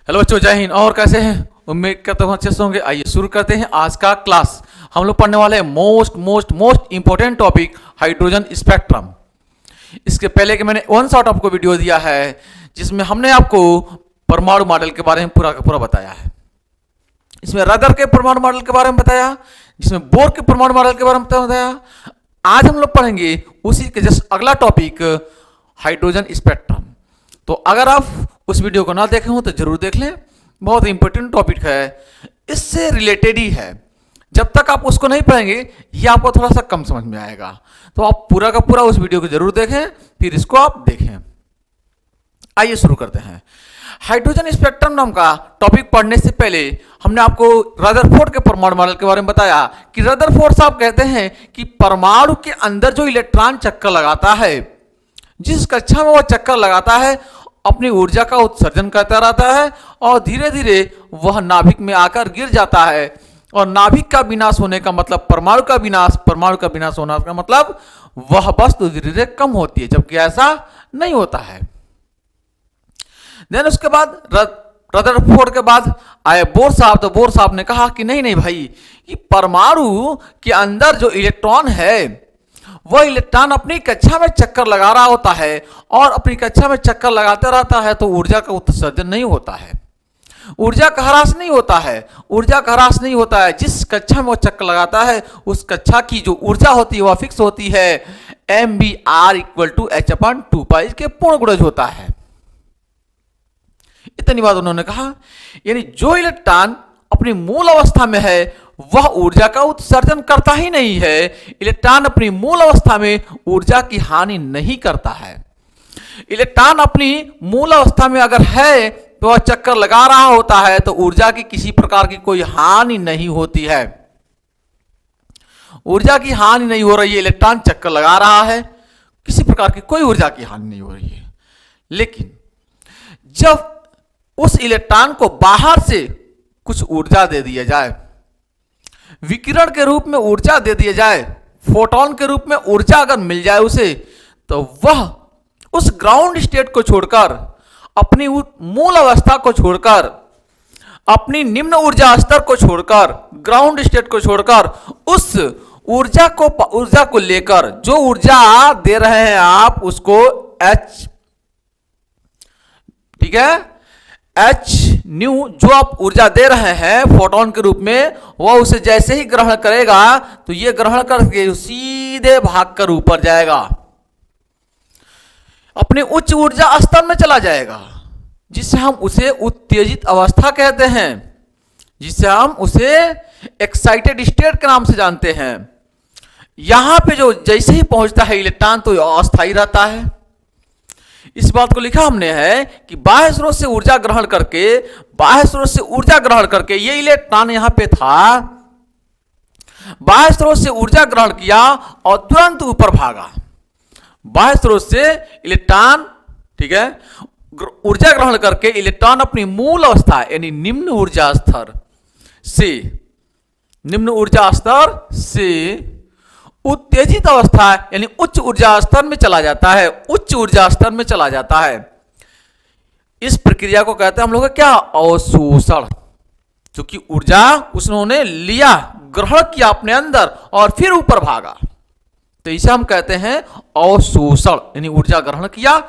Hello बच्चों, जय हिंद। और कैसे हैं? उम्मीद करता हूँ अच्छे से होंगे। आइए शुरू करते हैं आज का क्लास। हम लोग पढ़ने वाले हैं most important topic hydrogen spectrum. इसके पहले कि मैंने वन शॉट आपको वीडियो दिया है जिसमें हमने आपको परमाणु मॉडल के बारे में पूरा का पूरा बताया है। इसमें रदर के परमाणु मॉडल के बारे में बताया, जिसमें बोर के परमाणु मॉडल के बारे में बताया। आज हम लोग पढ़ेंगे उसी के जस्ट अगला टॉपिक हाइड्रोजन स्पेक्ट्रम। तो अगर आप उस वीडियो को ना देखे हो तो जरूर देख लें, बहुत इंपॉर्टेंट टॉपिक है, इससे रिलेटेड ही है। जब तक आप उसको नहीं पढ़ेंगे ये आपको थोड़ा सा कम समझ में आएगा। तो आप पूरा का पूरा उस वीडियो को जरूर देखें, फिर इसको आप देखें। आइए शुरू करते हैं। हाइड्रोजन स्पेक्ट्रम नाम का टॉपिक पढ़ने से पहले हमने आपको रदरफोर्ड के परमाणु मॉडल के बारे में बताया कि रदरफोर्ड साहब कहते हैं कि परमाणु के अंदर जो इलेक्ट्रॉन चक्कर लगाता है, जिस कक्षा में वह चक्कर लगाता है, अपनी ऊर्जा का उत्सर्जन करता रहता है और धीरे धीरे वह नाभिक में आकर गिर जाता है। और नाभिक का विनाश होने का मतलब परमाणु का विनाश, परमाणु का विनाश होने का मतलब वह वस्तु धीरे धीरे कम होती है, जबकि ऐसा नहीं होता है। देन उसके बाद रदरफोर्ड के बाद आए बोर साहब। तो बोर साहब ने कहा कि नहीं भाई, कि परमाणु के अंदर जो इलेक्ट्रॉन है वह इलेक्ट्रॉन अपनी कक्षा में चक्कर लगा रहा होता है और अपनी कक्षा में चक्कर लगाते रहता है, तो ऊर्जा का उत्सर्जन नहीं होता है, ऊर्जा का ह्रास नहीं होता है। ऊर्जा का ह्रास नहीं होता है। जिस कक्षा में वो चक्कर लगाता है उस कक्षा की जो ऊर्जा होती है वह फिक्स होती है, MBR = H/2π के पूर्ण गुणज होता है। इतनी बात उन्होंने कहा, यानी जो इलेक्ट्रॉन अपनी मूल अवस्था में है वह ऊर्जा का उत्सर्जन करता ही नहीं है। इलेक्ट्रॉन अपनी मूल अवस्था में ऊर्जा की हानि नहीं करता है। इलेक्ट्रॉन अपनी मूल अवस्था में अगर है तो वह चक्कर लगा रहा होता है, तो ऊर्जा की किसी प्रकार की कोई हानि नहीं होती है। ऊर्जा की हानि नहीं हो रही है, इलेक्ट्रॉन चक्कर लगा रहा है, किसी प्रकार की कोई ऊर्जा की हानि नहीं हो रही है। लेकिन जब उस इलेक्ट्रॉन को बाहर से कुछ ऊर्जा दे दिया जाए, विकिरण के रूप में ऊर्जा दे दिया जाए, फोटोन के रूप में ऊर्जा अगर मिल जाए उसे, तो वह उस ग्राउंड स्टेट को छोड़कर, अपनी मूल अवस्था को छोड़कर, अपनी निम्न ऊर्जा स्तर को छोड़कर, ग्राउंड स्टेट को छोड़कर उस ऊर्जा को लेकर जो ऊर्जा दे रहे हैं आप उसको H, ठीक है, H-nu जो आप ऊर्जा दे रहे हैं फोटोन के रूप में, वह उसे जैसे ही ग्रहण करेगा तो यह ग्रहण करके सीधे भागकर ऊपर जाएगा, अपने उच्च ऊर्जा स्तर में चला जाएगा, जिसे हम उसे उत्तेजित अवस्था कहते हैं, जिसे हम उसे एक्साइटेड स्टेट के नाम से जानते हैं। यहां पे जो जैसे ही पहुंचता है इलेक्ट्रॉन तो अस्थायी रहता है। इस बात को लिखा हमने है कि बाह्य स्रोत से ऊर्जा ग्रहण करके ये इलेक्ट्रॉन यहां पे था, बाह्य स्रोत से ऊर्जा ग्रहण किया और तुरंत ऊपर भागा। बाह्य स्रोत से इलेक्ट्रॉन, ठीक है, ऊर्जा ग्रहण करके इलेक्ट्रॉन अपनी मूल अवस्था यानी निम्न ऊर्जा स्तर से उत्तेजित अवस्था यानी उच्च ऊर्जा स्तर में चला जाता है, उच्च ऊर्जा स्तर में चला जाता है। इस प्रक्रिया को कहते हैं हम लोग क्या, अवशोषण। क्योंकि ऊर्जा उसने लिया, ग्रहण किया अपने अंदर और फिर ऊपर भागा, तो इसे हम कहते हैं अवशोषण। यानी ऊर्जा ग्रहण किया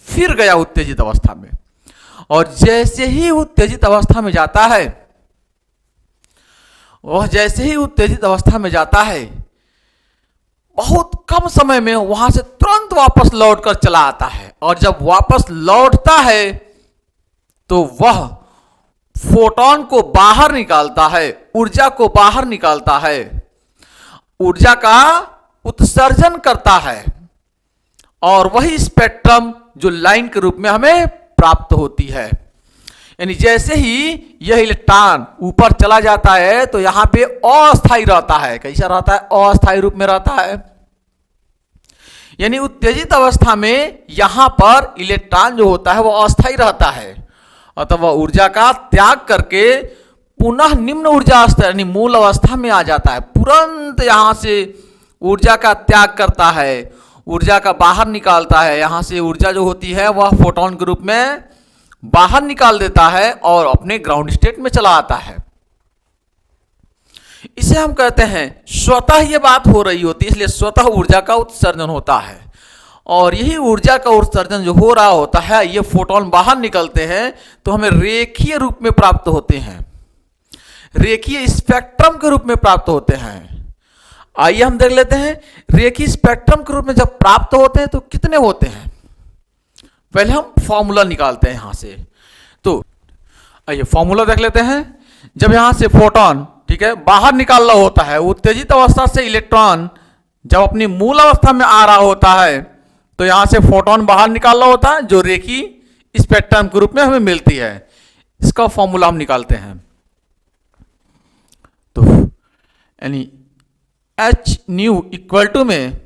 फिर गया उत्तेजित अवस्था में, और जैसे ही उत्तेजित अवस्था में जाता है, बहुत कम समय में वहां से तुरंत वापस लौटकर चला आता है। और जब वापस लौटता है तो वह फोटोन को बाहर निकालता है, ऊर्जा को बाहर निकालता है, ऊर्जा का उत्सर्जन करता है, और वही स्पेक्ट्रम जो लाइन के रूप में हमें प्राप्त होती है। यानी जैसे ही यह इलेक्ट्रॉन ऊपर चला जाता है तो यहां पे अस्थायी रहता है। कैसा रहता है? अस्थायी रूप में रहता है। यानी उत्तेजित अवस्था में यहां पर इलेक्ट्रॉन जो होता है वह अस्थायी रहता है, अतः वह ऊर्जा का त्याग करके पुनः निम्न ऊर्जा स्तर यानी मूल अवस्था में आ जाता है। तुरंत यहां से ऊर्जा का त्याग करता है, ऊर्जा का बाहर निकालता है। यहां से ऊर्जा जो होती है वह फोटोन के रूप में बाहर निकाल देता है और अपने ग्राउंड स्टेट में चला आता है। इसे हम कहते हैं स्वतः ये बात हो रही होती है, इसलिए स्वतः ऊर्जा का उत्सर्जन होता है। और यही ऊर्जा का उत्सर्जन जो हो रहा होता है, ये फोटोन बाहर निकलते हैं तो हमें रेखीय रूप में प्राप्त होते हैं, रेखीय स्पेक्ट्रम के रूप में प्राप्त होते हैं। आइए हम देख लेते हैं रेखीय स्पेक्ट्रम के रूप में जब प्राप्त होते हैं तो कितने होते हैं। पहले हम फॉर्मूला निकालते हैं यहां से। तो आइए फॉर्मूला देख लेते हैं। जब यहां से फोटोन, ठीक है, बाहर निकाल रहा होता है, उत्तेजित अवस्था से इलेक्ट्रॉन जब अपनी मूल अवस्था में आ रहा होता है तो यहां से फोटोन बाहर निकाल रहा होता है, जो रेखीय स्पेक्ट्रम के रूप में हमें मिलती है। इसका फॉर्मूला हम निकालते हैं। तो यानी एच न्यू इक्वल टू में,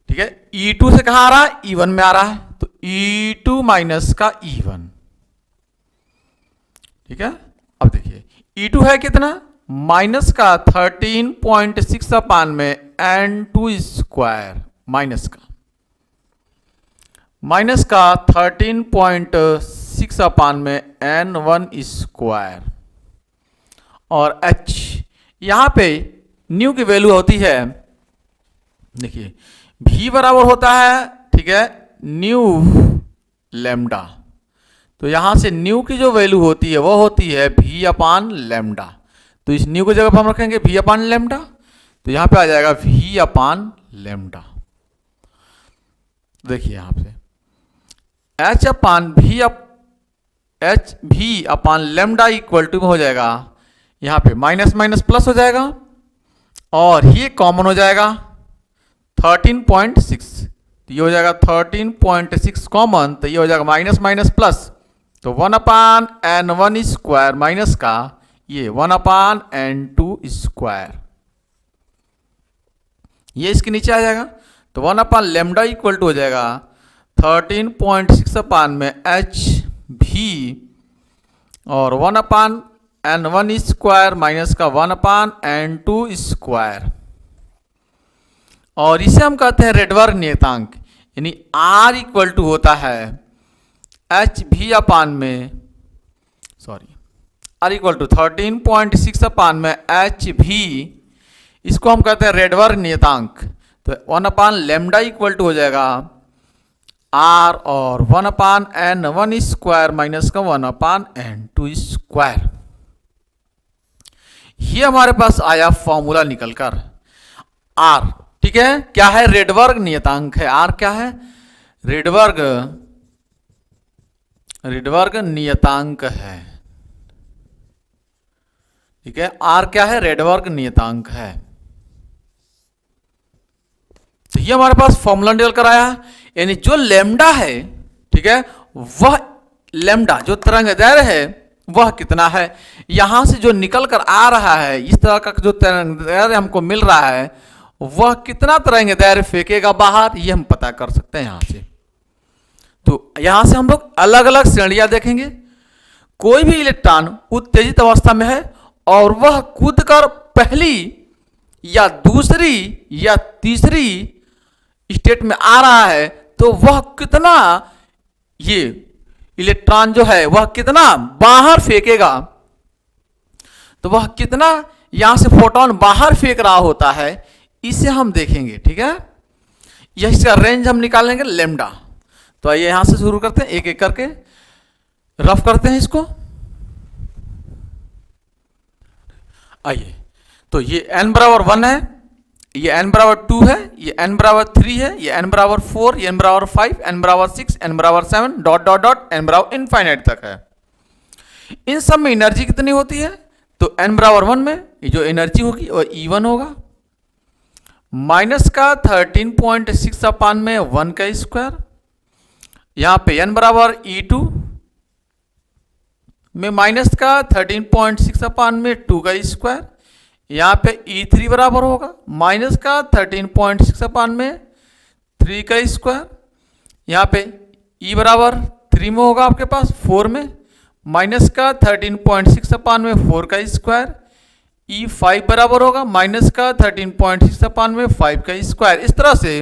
ठीक है, E2 से कहां आ रहा है, E1 में आ रहा है, तो E2 माइनस का E1, ठीक है। अब देखिए E2 है कितना, माइनस का 13.6 अपान में N2 स्क्वायर, माइनस का 13.6 अपान में N1 स्क्वायर, और H यहां पे न्यू की वैल्यू होती है, देखिए V बराबर होता है, ठीक है, न्यू लैम्डा। तो यहां से न्यू की जो वैल्यू होती है वो होती है V अपान लैम्डा। तो इस न्यू की जगह पर हम रखेंगे V अपान लैम्डा, तो यहां पे आ जाएगा V अपान लैम्डा। देखिए यहां पे H V upon lambda equal to में हो जाएगा, यहां पे माइनस माइनस प्लस हो जाएगा और ये कॉमन हो जाएगा 13.6, तो ये हो जाएगा 13.6 कॉमन, तो ये हो जाएगा माइनस माइनस प्लस, तो 1 अपान N1 स्क्वायर माइनस का ये 1 अपान N2 स्क्वायर, ये इसके नीचे आ जाएगा। तो 1 अपान लैम्डा इक्वल टू हो जाएगा 13.6 अपान में H V और 1 अपान N1 स्क्वायर माइनस का 1 अपान N2 स्क्वायर, और इसे हम कहते हैं रेडबर्ग नियतांक। यानी R इक्वल टू होता है H V अपान में, सॉरी, R इक्वल टू 13.6 अपान में H V, इसको हम कहते हैं रेडबर्ग नियतांक। तो 1 अपान लैम्डा इक्वल टू हो जाएगा R और 1 अपान N1 स्क्वायर माइनस का 1 अपान N2 स्क्वायर। ये हमारे पास आया फॉर्मूला निकलकर R, ठीक है, क्या है, रेडबर्ग नियतांक है। R क्या है, रेडबर्ग नियतांक है, ठीक है। R क्या है, रेडबर्ग नियतांक है। तो ये हमारे पास फॉर्मूला निकल कर आया, यानी जो लैम्डा है, ठीक है, वह लैम्डा जो तरंगदैर्घ्य है वह कितना है, यहां से जो निकल कर आ रहा है, इस तरह का जो तरंगदैर्घ्य हमको मिल रहा है वह कितना तरंगदैर्घ्य फेंकेगा बाहर, ये हम पता कर सकते हैं यहां से। तो यहां से हम लोग अलग अलग श्रेणियां देखेंगे। कोई भी इलेक्ट्रॉन उत्तेजित अवस्था में है और वह कूदकर पहली या दूसरी या तीसरी स्टेट में आ रहा है, तो वह कितना, ये इलेक्ट्रॉन जो है वह कितना बाहर फेंकेगा, तो वह कितना यहां से फोटोन बाहर फेंक रहा होता है, इसे हम देखेंगे, ठीक है। यह इसका रेंज हम निकालेंगे लैम्डा। तो आइए यहां से शुरू करते हैं, एक एक करके रफ करते हैं इसको। आइए, तो ये n बराबर 1 है, ये n बराबर 2 है, ये n बराबर 3 है, ये n बराबर 4, ये n बराबर 5, n बराबर 6, n बराबर 7, डॉट डॉट डॉट n बराबर इनफाइनाइट तक है। इन सब में एनर्जी कितनी होती है, तो n बराबर 1 में ये जो एनर्जी होगी वो E1 होगा, माइनस का 13.6 अपान में 1 का स्क्वायर, यहां पे n बराबर E2 में माइनस का 13.6 अपान में 2 का स्क्वायर, यहां पे E3 बराबर होगा माइनस का 13.6 अपान में 3 का स्क्वायर, यहां पे E बराबर 3 में होगा आपके पास 4 में माइनस का 13.6 अपान में 4 का स्क्वायर, E5 बराबर होगा माइनस का 13.6 अपान में 5 का स्क्वायर। इस तरह से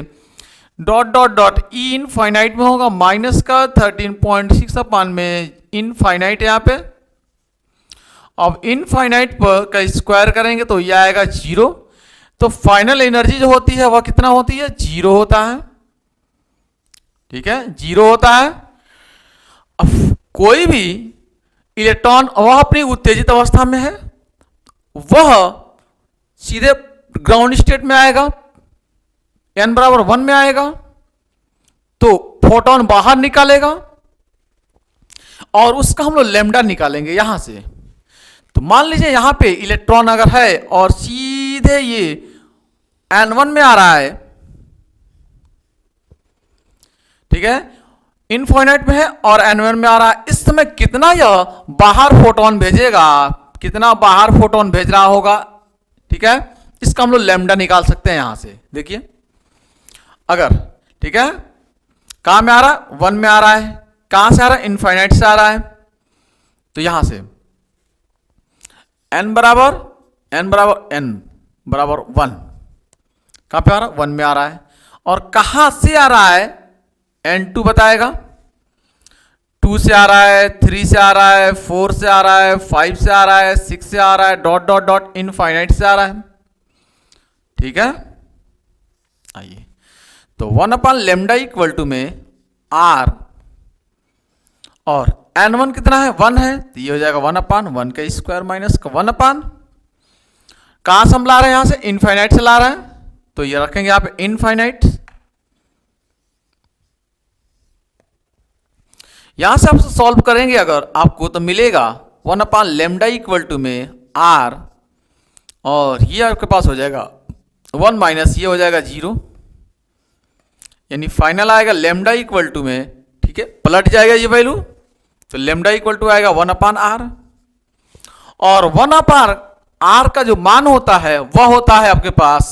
dot dot dot E infinite में होगा माइनस का 13.6 अपान में इनफाइनाइट यहाँ पे। अब इनफाइनाइट पर का स्क्वायर करेंगे तो ये आएगा 0। तो फाइनल एनर्जी जो होती है वह कितना होती है? 0 होता है। ठीक है, 0 होता है। अब कोई भी इलेक्ट्रॉन वह अपनी उत्तेजित अवस्था में है, वह सीधे ग्राउंड स्टेट में आएगा, n बराबर 1 में आएगा, तो फोटोन बाहर निकालेगा और उसका हम लोग लैम्डा निकालेंगे यहां से। तो मान लीजिए यहां पे इलेक्ट्रॉन अगर है और सीधे ये n1 में आ रहा है, ठीक है, इनफाइनाइट में है और n1 में आ रहा है, इस समय कितना यह बाहर फोटोन भेजेगा, कितना बाहर फोटोन भेज रहा होगा, ठीक है, इसका हम लोग लैम्डा निकाल सकते हैं यहां से। देखिए अगर, ठीक है, कहां में आ रहा है? 1 में आ रहा है। कहां से आ रहा है? इनफाइनाइट से आ रहा है। तो यहां से n बराबर 1 कहां पे आ रहा है? 1 में आ रहा है। और कहां से आ रहा है? n2 बताएगा। 2 से आ रहा है, 3 से आ रहा है, 4 से आ रहा है, 5 से आ रहा है, 6 से आ रहा है, डॉट डॉट डॉट इनफाइनाइट से आ रहा है। ठीक है, आइए तो 1 अपान लेमडा इक्वल टू में r और n1 कितना है? 1 है, तो ये हो जाएगा 1 अपान 1 का स्क्वायर माइनस का 1 अपान, कहां से हम ला रहे हैं? यहां से इनफाइनाइट से ला रहे हैं, तो ये रखेंगे यहां पे इनफाइनाइट। यहां से आप सॉल्व करेंगे अगर आपको तो मिलेगा 1 अपान लेमडा इक्वल टू में r और ये आपके पास हो जाएगा 1 माइनस ये हो जाएगा 0, यानी फाइनल आएगा लेमडा इक्वल टू में, ठीक है, पलट जाएगा ये वैल्यू, तो लेमडा इक्वल टू आएगा 1 अपान r और 1 अपान r का जो मान होता है वह होता है आपके पास,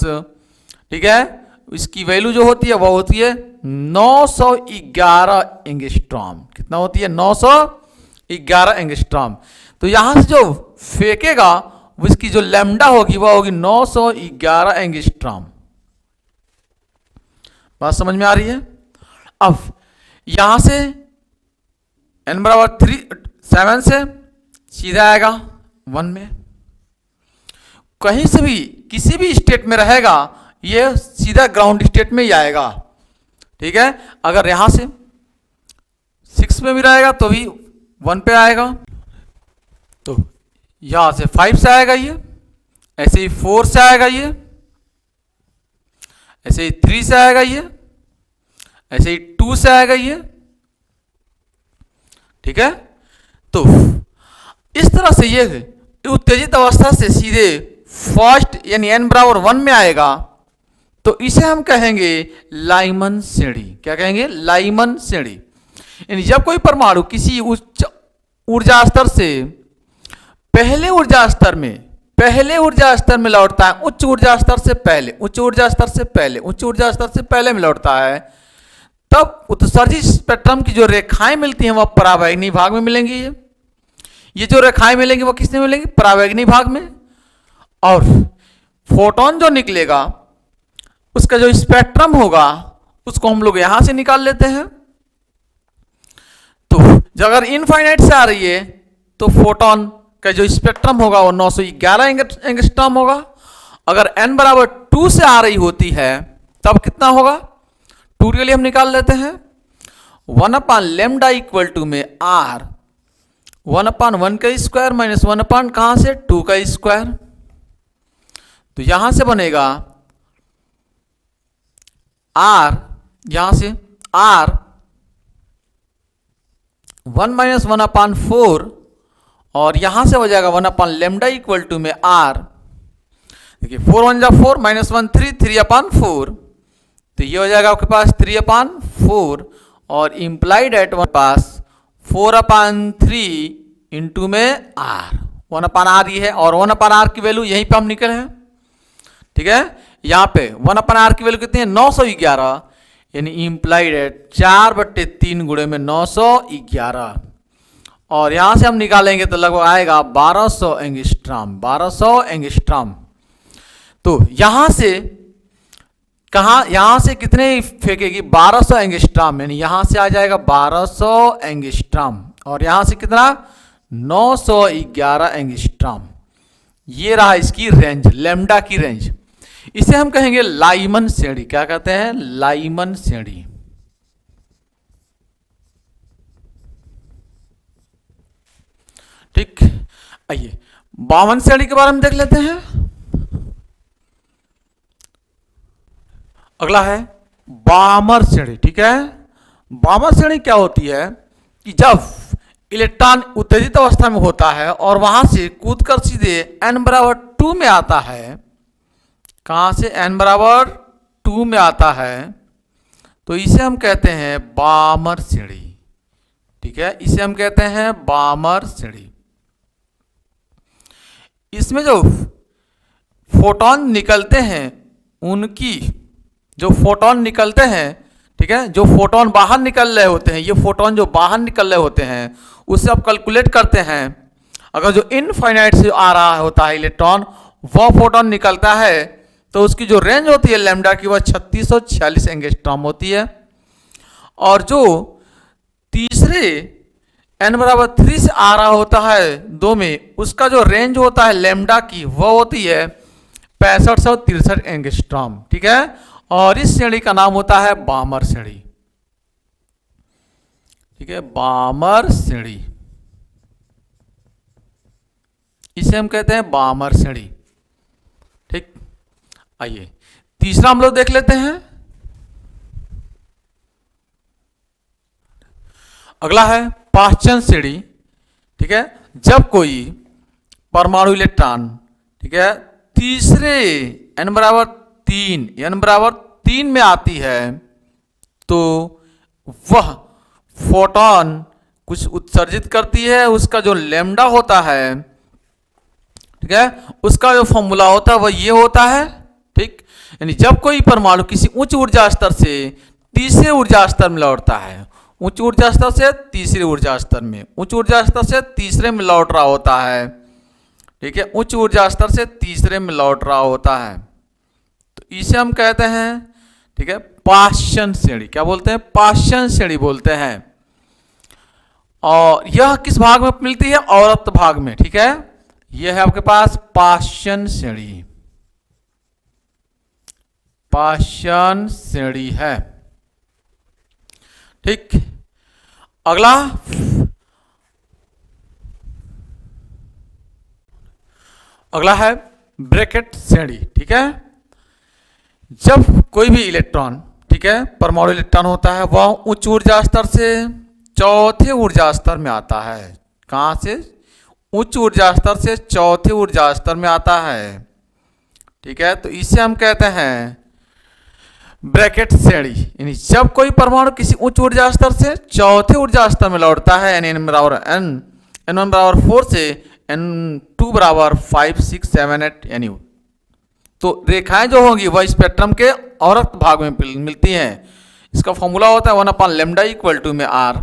ठीक है, इसकी वैल्यू जो होती है वह होती है 911 एंगस्ट्रॉम। कितना होती है? 911 एंगस्ट्रॉम। तो यहां से जो फेंकेगा उसकी जो लैम्डा होगी वह होगी 911 एंगस्ट्रॉम। बात समझ में आ रही है? अब यहां से n बराबर 7 से सीधा आएगा 1 में, कहीं से भी किसी भी स्टेट में रहेगा ये सीधा ग्राउंड स्टेट में ही आएगा। ठीक है, अगर यहां से 6 में भी रहेगा तो भी 1 पे आएगा, तो यहां से 5 से आएगा ये, ऐसे ही 4 से आएगा ये, ऐसे ही 3 से आएगा ये, ऐसे ही 2 से आएगा ये। ठीक है, तो इस तरह से ये उत्तेजित अवस्था से सीधे फर्स्ट यानी n बराबर 1 में आएगा, तो इसे हम कहेंगे लाइमन श्रेणी। क्या कहेंगे? लाइमन श्रेणी। यानी जब कोई परमाणु किसी उच्च ऊर्जा स्तर से पहले ऊर्जा स्तर में लौटता है, उच्च ऊर्जा स्तर से पहले में लौटता है, तब उत्सर्जित स्पेक्ट्रम की जो रेखाएं मिलती हैं वह परावैगनी भाग में मिलेंगी। ये जो रेखाएं मिलेंगी वह किसमें मिलेंगी? परावैगनी भाग में। और फोटोन जो निकलेगा उसका जो स्पेक्ट्रम होगा उसको हम लोग यहां से निकाल लेते हैं। तो जब अगर इनफाइनाइट से आ रही है तो फोटोन का जो स्पेक्ट्रम होगा वो 911 एंगस्ट्रॉम होगा। अगर n बराबर 2 से आ रही होती है तब कितना होगा? 2 के लिए हम निकाल लेते हैं 1 अपान लेमडा इक्वल टू में r 1 अपान 1 का स्क्वायर माइनस 1 अपान कहां से? 2 का स्क्वायर। तो यहां से बनेगा r, यहां से r 1 माइनस 1 अपान 4 और यहां से हो जाएगा 1 अपान लेमडा इक्वल टू में r। देखिए 4 1 जा 4 माइनस 1 3 अपान 4, तो ये हो जाएगा आपके पास 3 अपान 4 और इंप्लाइड एट वन पास 4 अपान 3 इंटू में r, 1 अपान r ये है और 1 अपान r की वैल्यू यहीं पे हम निकले हैं। ठीक है, यहाँ पे 1 अपान r की वैल्यू कितनी है? 911, यानी इंप्लाइड एट 4/3 गुणे में 911 और यहां से हम निकालेंगे तो लगभग आएगा 1200 एंगस्ट्रॉम। 1200 एंगस्ट्रॉम। तो यहां से कहाँ, यहाँ से कितने फेंकेगी, 1200 एंगस्ट्रॉम, यानी यहाँ से आ जाएगा 1200 एंगस्ट्रॉम और यहाँ से कितना 911 एंगस्ट्रॉम। ये रहा इसकी रेंज, लैम्डा की रेंज। इसे हम कहेंगे लाइमन श्रेणी। क्या कहते हैं, लाइमन श्रेणी। ठीक, आइए बामन श्रेणी के बारे में देख लेते हैं। अगला है बामर श्रेणी। ठीक है, बामर श्रेणी क्या होती है कि जब इलेक्ट्रॉन उत्तेजित अवस्था में होता है और वहां से कूदकर सीधे n बराबर 2 में आता है, कहां से n बराबर 2 में आता है, तो इसे हम कहते हैं बामर श्रेणी। ठीक है, इसे हम कहते हैं बामर श्रेणी। इसमें जो फोटोन निकलते हैं, उनकी जो फोटोन निकलते हैं, ठीक है, जो फोटोन बाहर निकल रहे होते हैं, ये फोटोन जो बाहर निकल रहे होते हैं उससे आप कैलकुलेट करते हैं। अगर जो इनफाइनाइट से आ रहा होता है इलेक्ट्रॉन, वह फोटोन निकलता है, तो उसकी जो रेंज होती है लैम्डा की, वह 3646 एंगस्ट्रॉम होती है। और जो तीसरे n बराबर 3 से आ रहा होता है 2 में, उसका जो रेंज होता है लैम्डा की, वह होती है 6563 एंगस्ट्रॉम। ठीक है, और इस श्रेणी का नाम होता है बामर श्रेणी। ठीक है, बामर श्रेणी, इसे हम कहते हैं बामर श्रेणी। ठीक, आइए तीसरा हम लोग देख लेते हैं। अगला है पाश्चन श्रेणी। ठीक है, जब कोई परमाणु इलेक्ट्रॉन, ठीक है, तीसरे n बराबर 3 में आती है, तो वह फोटोन कुछ उत्सर्जित करती है। उसका जो लैम्डा होता है, ठीक है, उसका जो फॉर्मूला होता है वह ये होता है। ठीक, यानी जब कोई परमाणु किसी उच्च ऊर्जा स्तर से तीसरे ऊर्जा स्तर में लौटता है, उच्च ऊर्जा स्तर से तीसरे ऊर्जा स्तर में, उच्च ऊर्जा स्तर से तीसरे में लौट रहा होता है, ठीक है, उच्च ऊर्जा स्तर से तीसरे में लौट रहा होता है, तो इसे हम कहते हैं, ठीक है, पाश्चन श्रेणी। क्या बोलते हैं, पाश्चन श्रेणी बोलते हैं। और यह किस भाग में मिलती है, औरत भाग में। ठीक है, यह है आपके पास पाश्चन श्रेणी, पाश्चन श्रेणी है। ठीक, अगला है ब्रैकेट श्रेणी। ठीक है, जब कोई भी इलेक्ट्रॉन, ठीक है, परमाणु इलेक्ट्रॉन होता है, वह उच्च ऊर्जा स्तर से चौथे ऊर्जा स्तर में आता है। कहां से, उच्च ऊर्जा स्तर से चौथे ऊर्जा स्तर में आता है। ठीक है, तो इसे हम कहते हैं ब्रैकेट श्रेणी। यानी जब कोई परमाणु किसी उच्च ऊर्जा स्तर से चौथे ऊर्जा स्तर में लौटता है, यानी n बराबर n1 बराबर 4 से n2 बराबर 5 6 7 8, यानी तो रेखाएं जो होंगी वह स्पेक्ट्रम के औरत भाग में मिलती हैं। इसका फॉर्मूला होता है 1/λ इक्वल टू में r,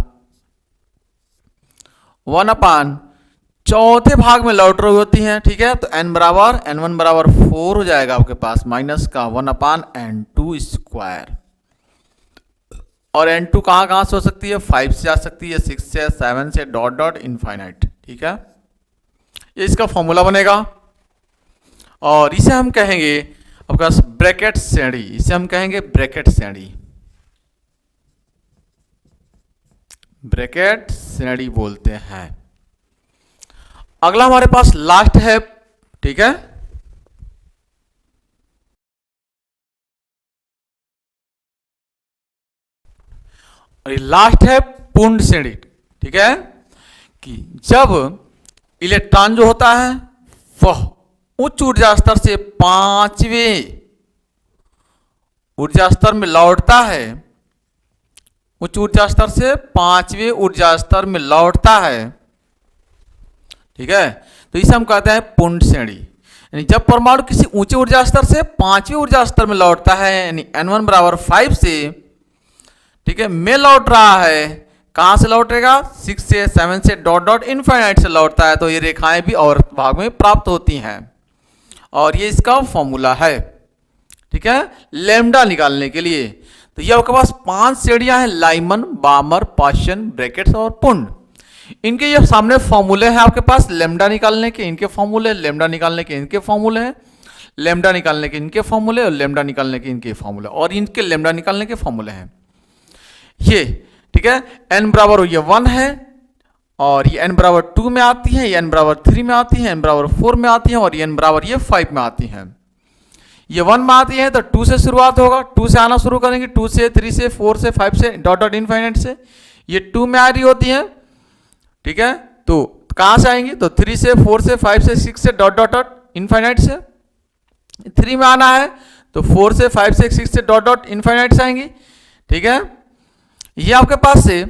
1/, चौथे भाग में लौट रही होती हैं। ठीक है, तो n1 बराबर 4 हो जाएगा आपके पास, माइनस का 1/n2 स्क्वायर। और n2 कहाँ से हो सकती है, 5 से आ सकती है, 6 से, 7 से, डॉट डॉट इनफाइनाइट। ठीक है, ये इसका फॉर्मूला बनेगा और इसे हम कहेंगे आपके पास ब्रैकेट श्रेणी। इसे हम कहेंगे ब्रैकेट श्रेणी, ब्रैकेट श्रेणी बोलते हैं। अगला हमारे पास लास्ट है। ठीक है, और लास्ट है पूर्ण श्रेणी। ठीक है, कि जब इलेक्ट्रॉन जो होता है वह उच्च ऊर्जा स्तर से 5वें ऊर्जा स्तर में लौटता है, उच्च ऊर्जा स्तर से 5वें ऊर्जा स्तर में लौटता है। ठीक है, तो इसे हम कहते हैं पूर्ण श्रेणी। यानी जब परमाणु किसी ऊंचे ऊर्जा स्तर से 5वें ऊर्जा स्तर में लौटता है, यानी n1 बराबर 5 से, ठीक है, में लौट रहा है, कहां से लौटेगा, 6 से, 7 से, डॉट डॉट इनफाइनाइट से लौटता है, तो ये रेखाएं भी औरत भाग में प्राप्त होती हैं और ये इसका फॉर्मूला है। ठीक है, लैम्डा निकालने के लिए। तो ये आपके पास 5 श्रेणियां हैं, लाइमन, बामर, पाशन, ब्रैकेट्स और पुंड। इनके ये सामने फॉर्मूले हैं आपके पास, लैम्डा निकालने के इनके फॉर्मूले, लैम्डा निकालने के इनके फॉर्मूले हैं, लैम्डा निकालने के इनके फॉर्मूले और लैम्डा निकालने के इनके फॉर्मूले, और इनके लैम्डा निकालने के फॉर्मूले हैं ये। ठीक है, n बराबर ये 1 है, और ये n बराबर 2 में आती है, ये n बराबर 3 में आती है, n बराबर 4 में आती है, और ये n बराबर ये 5 में आती है। ये 1 में आती है तो 2 से शुरुआत होगा, 2 से आना शुरू करेंगे, 2 से 3 से 4 से 5 से डॉट डॉट इनफाइनाइट से। ये 2 में आ रही होती है, ठीक है, तो कहाँ से आएंगी, तो 3 से 4 से 5 से 6 से डॉट डॉट डॉट इनफाइनाइट से। 3 में आना है तो 4 से 5 से 6 से डॉट डॉट इनफाइनाइट से आएंगी। ठीक है, ये आपके पास से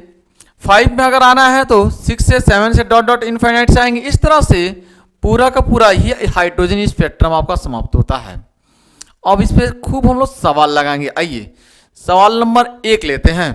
5 में अगर आना है तो 6 से 7 से डॉट डॉट इनफाइनाइट से आएंगे। इस तरह से पूरा का पूरा ये हाइड्रोजन स्पेक्ट्रम आपका समाप्त होता है। अब इस पे खूब हम लोग सवाल लगाएंगे। आइए सवाल नंबर 1 लेते हैं।